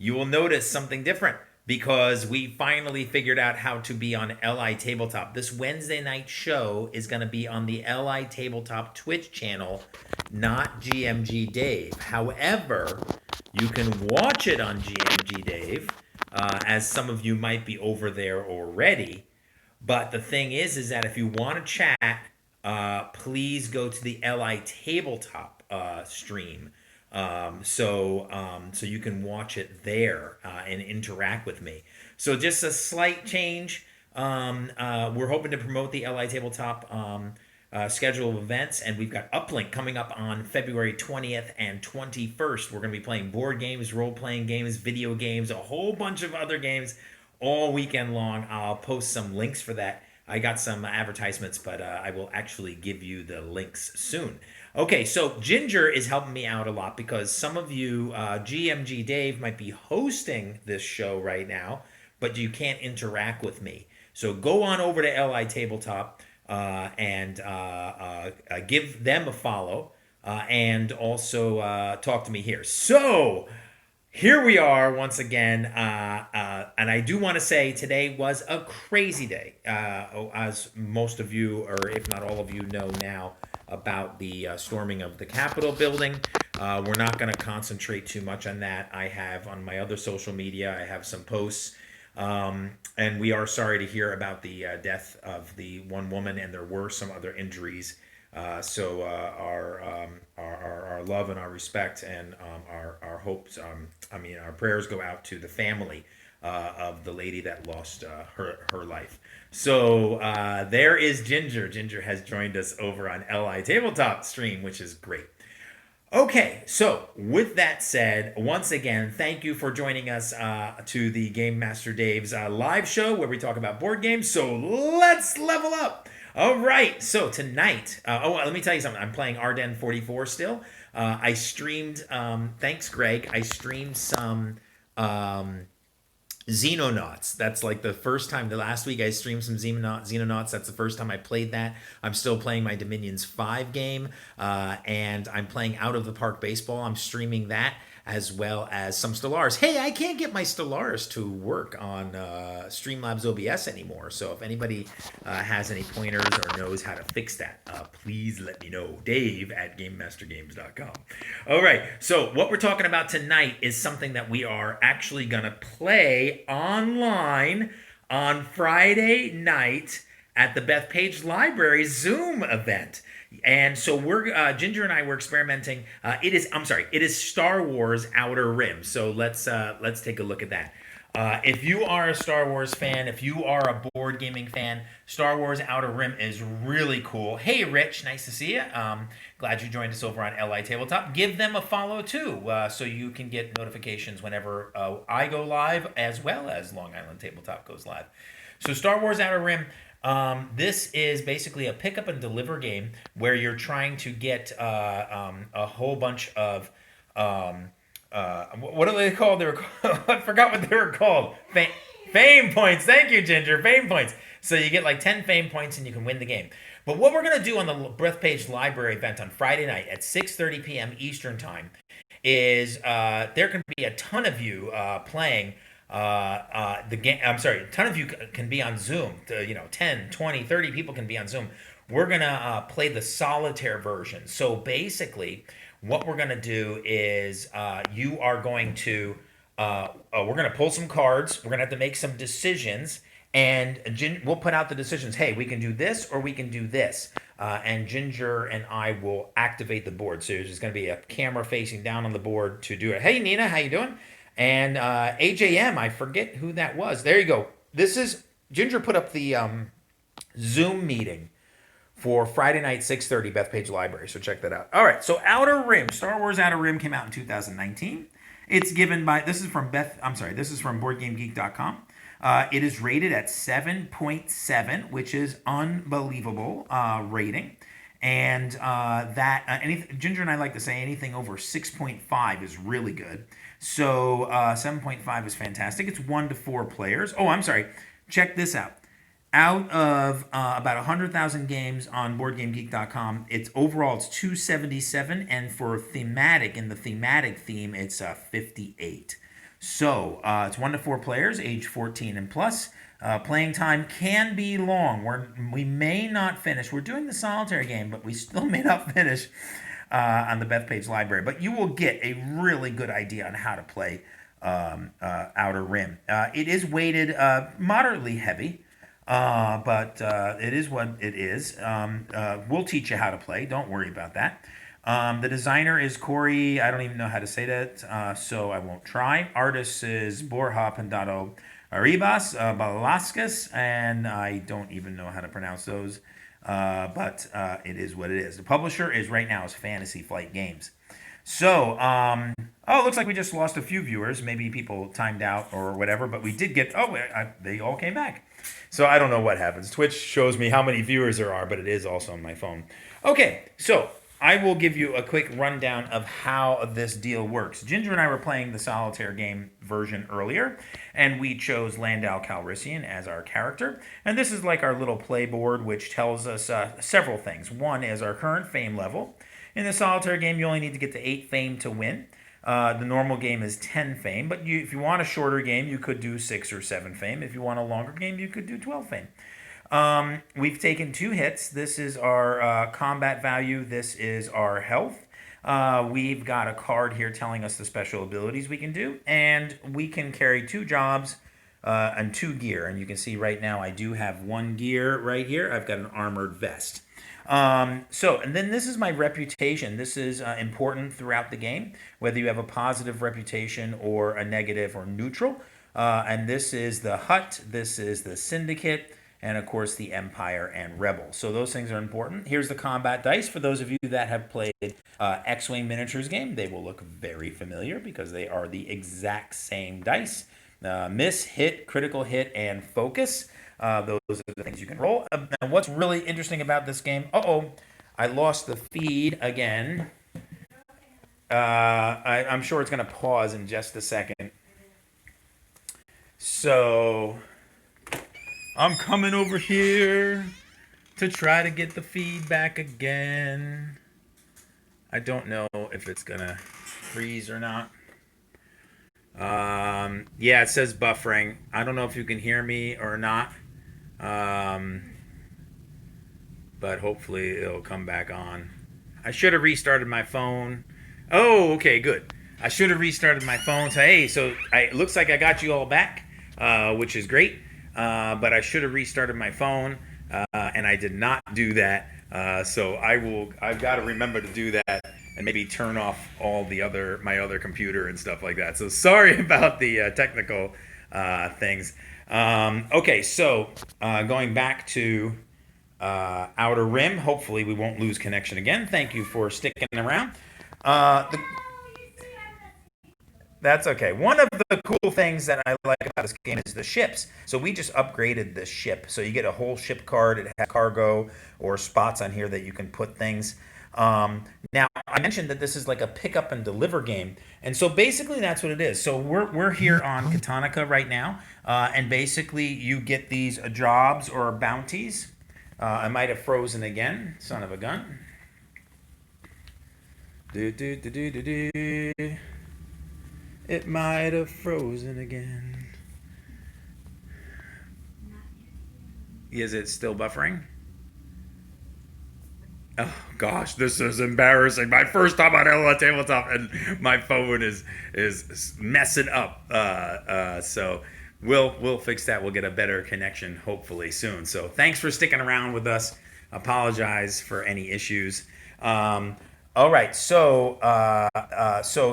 you will notice something different because we finally figured out how to be on LI Tabletop. This Wednesday night show is going to be on the LI Tabletop Twitch channel, not GMG Dave. However, you can watch it on GMG Dave, as some of you might be over there already. But the thing is that if you want to chat, please go to the LI Tabletop stream, so you can watch it there and interact with me. So just a slight change. We're hoping to promote the LI Tabletop schedule of events, and we've got Uplink coming up on February 20th and 21st. We're going to be playing board games, role playing games, video games, a whole bunch of other games all weekend long. I'll post some links for that. I got some advertisements, but I will actually give you the links soon. Okay, so Ginger is helping me out a lot because some of you, GMG Dave, might be hosting this show right now, but you can't interact with me. So go on over to LI Tabletop and give them a follow and also talk to me here. So here we are once again, and I do want to say today was a crazy day, as most of you, or if not all of you, know now about the storming of the Capitol building. We're not going to concentrate too much on that. I have on my other social media, I have some posts, and we are sorry to hear about the death of the one woman, and there were some other injuries. So our love and our respect and our hopes, our prayers go out to the family of the lady that lost her life. So there is Ginger. Ginger has joined us over on LI Tabletop stream, which is great. Okay, so with that said, once again, thank you for joining us to the Game Master Dave's live show where we talk about board games. So let's level up. All right, so tonight, let me tell you something. I'm playing Arden 44 still. I streamed, thanks, Greg. I streamed some Xenonauts. That's like the first time. The last week I streamed some Xenonauts. That's the first time I played that. I'm still playing my Dominions 5 game, and I'm playing Out of the Park Baseball. I'm streaming that as well as some Stellaris. Hey, I can't get my Stellaris to work on Streamlabs OBS anymore. So if anybody has any pointers or knows how to fix that, please let me know. Dave at GameMasterGames.com. All right. So what we're talking about tonight is something that we are actually going to play online on Friday night at the Bethpage Library Zoom event. And so we're Ginger and I were experimenting. It is Star Wars Outer Rim. So let's take a look at that. If you are a Star Wars fan, if you are a board gaming fan, Star Wars Outer Rim is really cool. Hey, Rich, nice to see you. Glad you joined us over on LI Tabletop. Give them a follow too, so you can get notifications whenever I go live, as well as Long Island Tabletop goes live. So Star Wars Outer Rim. This is basically a pick up and deliver game where you're trying to get a whole bunch of what are they called? They were I forgot what they were called. Fame points. Thank you, Ginger. Fame points. So you get like 10 fame points and you can win the game. But what we're gonna do on the Bethpage Library event on Friday night at 6:30 p.m. Eastern time is there can be a ton of you playing the game. I'm sorry, a ton of you can be on Zoom. 10, 20, 30 people can be on Zoom. We're going to play the solitaire version. So basically, what we're going to do is you are going to, we're going to pull some cards. We're going to have to make some decisions. And we'll put out the decisions. Hey, we can do this or we can do this. And Ginger and I will activate the board. So there's going to be a camera facing down on the board to do it. Hey, Nina, how you doing? And AJM, I forget who that was. There you go. This is Ginger put up the Zoom meeting for Friday night, 6:30, Bethpage Library. So check that out. All right. So Outer Rim, Star Wars Outer Rim came out in 2019. It's given by this is from BoardGameGeek.com. It is rated at 7.7, which is unbelievable rating. And Ginger and I like to say anything over 6.5 is really good. So 7.5 is fantastic. It's 1 to 4 players. Oh, I'm sorry. Check this out. Out of about 100,000 games on BoardGameGeek.com, it's 277, and for thematic, in the thematic theme, it's 58. So it's 1 to 4 players, age 14 and plus. Playing time can be long. We may not finish. We're doing the solitaire game, but we still may not finish on the Bethpage Library. But you will get a really good idea on how to play Outer Rim. It is weighted moderately heavy. But it is what it is. We'll teach you how to play. Don't worry about that. The designer is Corey. I don't even know how to say that, so I won't try. Artist is Borja Pandado Arribas Balaskas, and I don't even know how to pronounce those. But it is what it is. The publisher is right now is Fantasy Flight Games. So, it looks like we just lost a few viewers. Maybe people timed out or whatever, but we did get. They all came back. So I don't know what happens. Twitch shows me how many viewers there are, but it is also on my phone. Okay, so I will give you a quick rundown of how this deal works. Ginger and I were playing the solitaire game version earlier, and we chose Landau Calrissian as our character. And this is like our little playboard, which tells us several things. One is our current fame level. In the solitaire game, you only need to get to 8 fame to win. The normal game is 10 fame, but if you want a shorter game, you could do 6 or 7 fame. If you want a longer game, you could do 12 fame. We've taken 2 hits. This is our combat value. This is our health. We've got a card here telling us the special abilities we can do, and we can carry 2 jobs and 2 gear. And you can see right now I do have 1 gear right here. I've got an armored vest. And then this is my reputation. This is important throughout the game, whether you have a positive reputation or a negative or neutral. And this is the Hut, this is the Syndicate, and of course the Empire and Rebel. So those things are important. Here's the combat dice. For those of you that have played X-Wing Miniatures game, they will look very familiar because they are the exact same dice. Miss, hit, critical hit, and focus. Those are the things you can roll. And what's really interesting about this game, I lost the feed again. I'm sure it's going to pause in just a second. So I'm coming over here to try to get the feedback again. I don't know if it's going to freeze or not. Yeah, it says buffering. I don't know if you can hear me or not. But hopefully it'll come back on. I should have restarted my phone. Oh, okay, good. I should have restarted my phone. So, hey, it looks like I got you all back, which is great. But I should have restarted my phone, and I did not do that. So I've got to remember to do that and maybe turn off all my other computer and stuff like that. So sorry about the technical things. Okay, so going back to Outer Rim, hopefully we won't lose connection again. Thank you for sticking around. That's okay. One of the cool things that I like about this game is the ships. So we just upgraded the ship. So you get a whole ship card. It has cargo or spots on here that you can put things. Now, I mentioned that this is like a pick up and deliver game. And so basically that's what it is. So we're here on Katanica right now. And basically you get these jobs or bounties. I might have frozen again. Son of a gun. It might have frozen again. Is it still buffering? Oh gosh, this is embarrassing. My first time on LOL Tabletop, and my phone is messing up. So we'll fix that. We'll get a better connection hopefully soon. So thanks for sticking around with us. Apologize for any issues. All right, so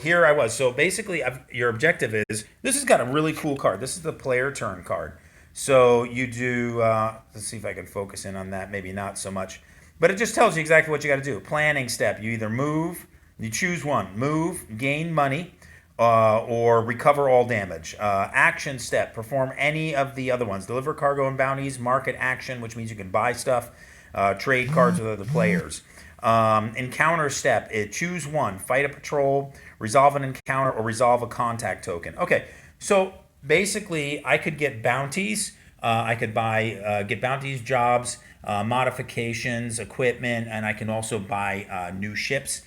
here I was. So basically, your objective is, this has got a really cool card. This is the player turn card. So you do, let's see if I can focus in on that. Maybe not so much. But it just tells you exactly what you got to do. Planning step, you either move, you choose one. Move, gain money, or recover all damage. Action step, perform any of the other ones. Deliver cargo and bounties, market action, which means you can buy stuff, trade cards with other players. Encounter step, choose one, fight a patrol, resolve an encounter, or resolve a contact token. Okay, so basically I could get bounties, I could get bounties, jobs, modifications, equipment, and I can also buy new ships.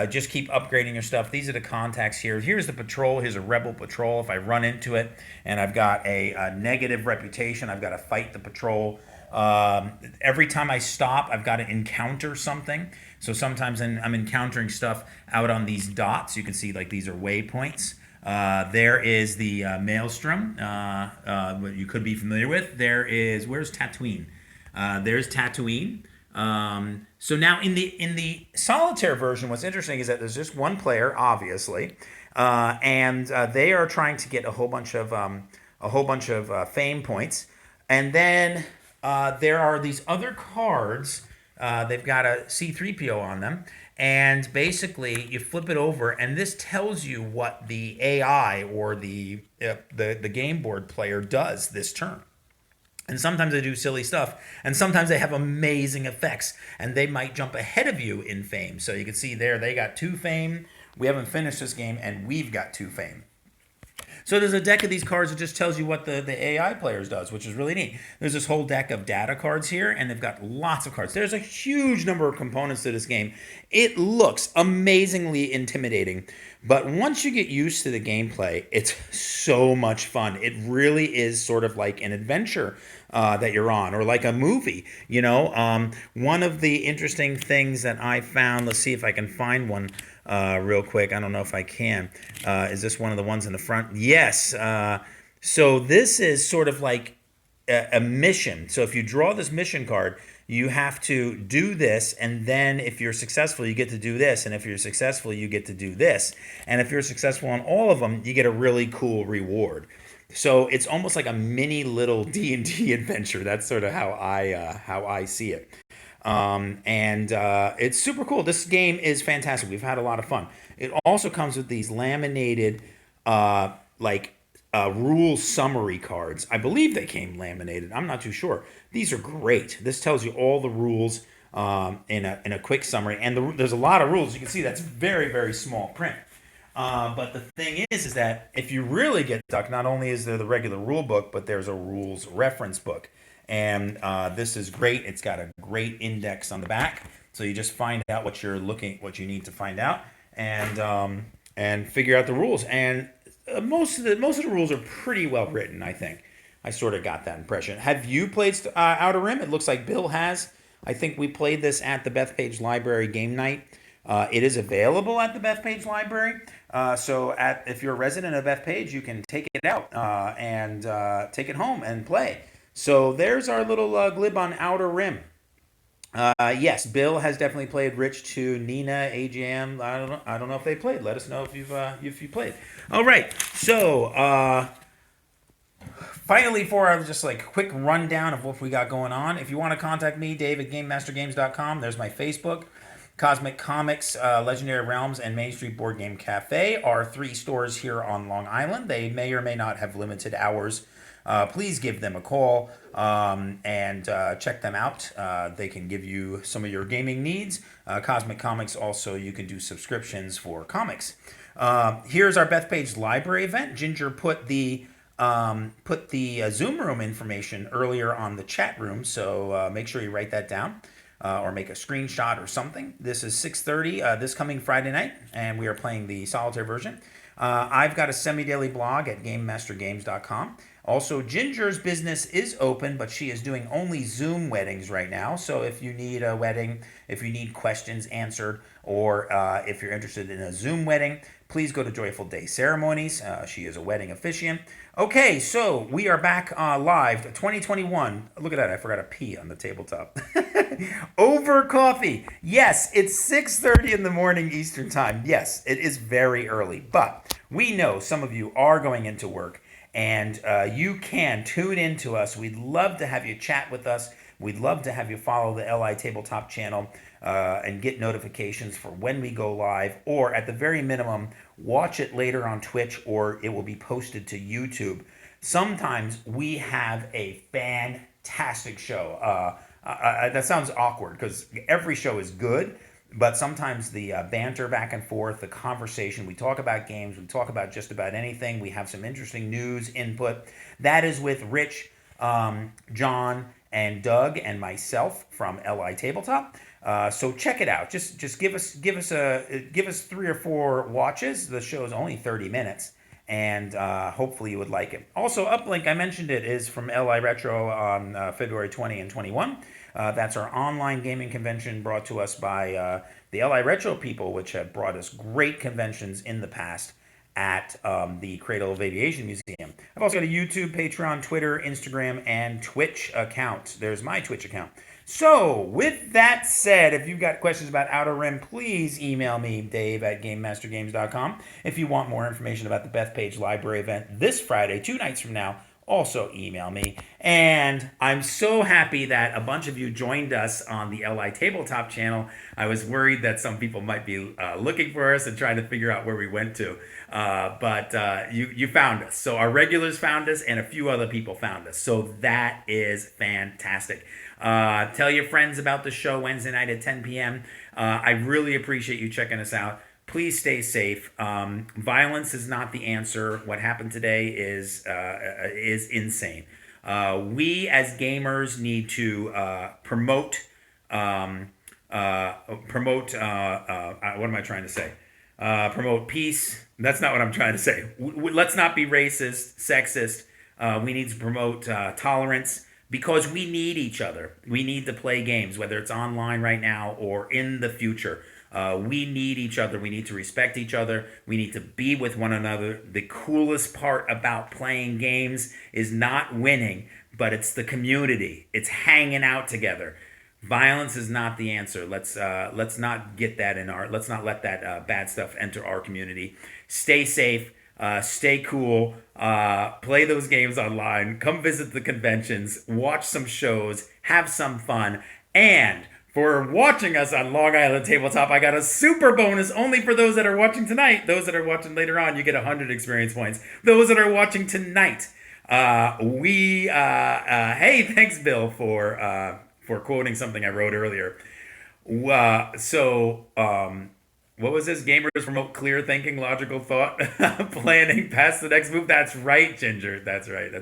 Just keep upgrading your stuff. These are the contacts here. Here's the patrol. Here's a rebel patrol. If I run into it and I've got a negative reputation, I've got to fight the patrol. Every time I stop, I've got to encounter something. So sometimes I'm encountering stuff out on these dots. You can see like these are waypoints. There is the Maelstrom, what you could be familiar with. Where's Tatooine? There's Tatooine. So now in the solitaire version, what's interesting is that there's just one player, obviously, and they are trying to get a whole bunch of fame points, and then there are these other cards. They've got a C-3PO on them, and basically you flip it over, and this tells you what the AI or the game board player does this turn. And sometimes they do silly stuff, and sometimes they have amazing effects, and they might jump ahead of you in fame. So you can see there, they got 2 fame. We haven't finished this game, and we've got 2 fame. So there's a deck of these cards that just tells you what the AI players does, which is really neat. There's this whole deck of data cards here, and they've got lots of cards. There's a huge number of components to this game. It looks amazingly intimidating, but once you get used to the gameplay, it's so much fun. It really is sort of like an adventure that you're on, or like a movie. One of the interesting things that I found, let's see if I can find one real quick. I don't know if I can. Is this one of the ones in the front? Yes. So this is sort of like a mission. So if you draw this mission card, you have to do this, and then if you're successful, you get to do this, and if you're successful, you get to do this. And if you're successful on all of them, you get a really cool reward. So it's almost like a mini little D&D adventure. That's sort of how I see it. And it's super cool. This game is fantastic. We've had a lot of fun. It also comes with these laminated rule summary cards. I believe they came laminated. I'm not too sure. These are great. This tells you all the rules in a quick summary. And there's a lot of rules. You can see that's very, very small print. But the thing is that if you really get stuck, not only is there the regular rule book, but there's a rules reference book. And this is great. It's got a great index on the back, so you just find out what you need to find out, and figure out the rules. And most of the rules are pretty well written, I think. I sort of got that impression. Have you played Outer Rim? It looks like Bill has. I think we played this at the Bethpage Library game night. It is available at the Bethpage Library. So if you're a resident of Bethpage, you can take it out and take it home and play. So there's our little glib on Outer Rim. Yes, Bill has definitely played. Rich too. Nina, AGM. I don't know if they played. Let us know if you played. All right. So finally, for just like quick rundown of what we got going on. If you want to contact me, Dave at GameMasterGames.com. There's my Facebook. Cosmic Comics, Legendary Realms, and Main Street Board Game Cafe are 3 stores here on Long Island. They may or may not have limited hours. Please give them a call and check them out. They can give you some of your gaming needs. Cosmic Comics also, you can do subscriptions for comics. Here's our Bethpage Library event. Ginger put the Zoom room information earlier on the chat room, so make sure you write that down. Or make a screenshot or something. This is 6:30 this coming Friday night, and we are playing the solitaire version. I've got a semi-daily blog at GameMasterGames.com. Also, Ginger's business is open, but she is doing only Zoom weddings right now. So if you need a wedding, if you need questions answered, or if you're interested in a Zoom wedding, please go to Joyful Day Ceremonies. She is a wedding officiant. Okay, so we are back live, 2021. Look at that, I forgot a P on the tabletop. Over coffee. Yes, it's 6:30 in the morning Eastern time. Yes, it is very early, but we know some of you are going into work, and you can tune in to us. We'd love to have you chat with us. We'd love to have you follow the LI Tabletop channel and get notifications for when we go live, or at the very minimum, watch it later on Twitch, or it will be posted to YouTube. Sometimes we have a fantastic show. That sounds awkward because every show is good, but sometimes the banter back and forth, the conversation, we talk about games, we talk about just about anything. We have some interesting news input. That is with Rich, John, and Doug and myself from LI Tabletop. So check it out. Just give us 3 or 4 watches. The show is only 30 minutes, and hopefully you would like it. Also, Uplink, I mentioned it, is from LI Retro on February 20 and 21. That's our online gaming convention brought to us by the LI Retro people, which have brought us great conventions in the past at the Cradle of Aviation Museum. I've also got a YouTube, Patreon, Twitter, Instagram, and Twitch account. There's my Twitch account. So, with that said, if you've got questions about Outer Rim, please email me, dave@gamemastergames.com. If you want more information about the Bethpage Library event this Friday, 2 nights from now, also email me. And I'm so happy that a bunch of you joined us on the LI Tabletop channel. I was worried that some people might be looking for us and trying to figure out where we went to. But you found us. So our regulars found us and a few other people found us. So that is fantastic. Tell your friends about the show Wednesday night at 10 p.m. I really appreciate you checking us out. Please stay safe. Violence is not the answer. What happened today is insane. We as gamers need to promote. What am I trying to say? Promote peace. That's not what I'm trying to say. Let's not be racist, sexist. We need to promote tolerance because we need each other. We need to play games, whether it's online right now or in the future. We need each other. We need to respect each other. We need to be with one another. The coolest part about playing games is not winning, but it's the community. It's hanging out together. Violence is not the answer. Let's not get that in our. Let's not let that bad stuff enter our community. Stay safe. Stay cool. Play those games online. Come visit the conventions. Watch some shows. Have some fun. And for watching us on Long Island Tabletop, I got a super bonus only for those that are watching tonight. Those that are watching later on, you get 100 experience points. Those that are watching tonight, hey, thanks, Bill, for quoting something I wrote earlier. What was this? Gamers promote clear thinking, logical thought, planning past the next move. That's right, Ginger. That's right.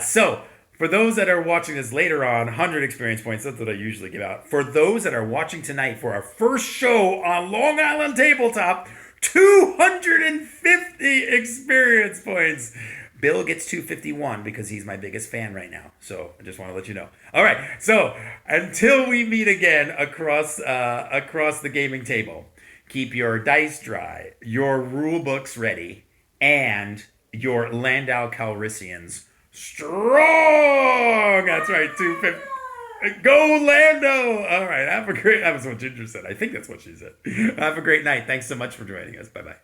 So, for those that are watching this later on, 100 experience points. That's what I usually give out. For those that are watching tonight for our first show on Long Island Tabletop, 250 experience points. Bill gets 251 because he's my biggest fan right now. So I just want to let you know. All right. So until we meet again across the gaming table, keep your dice dry, your rule books ready, and your Landau Calrissians strong. That's right. 250. Go Lando! All right. Have a great. That was what Ginger said. I think that's what she said. Have a great night. Thanks so much for joining us. Bye bye.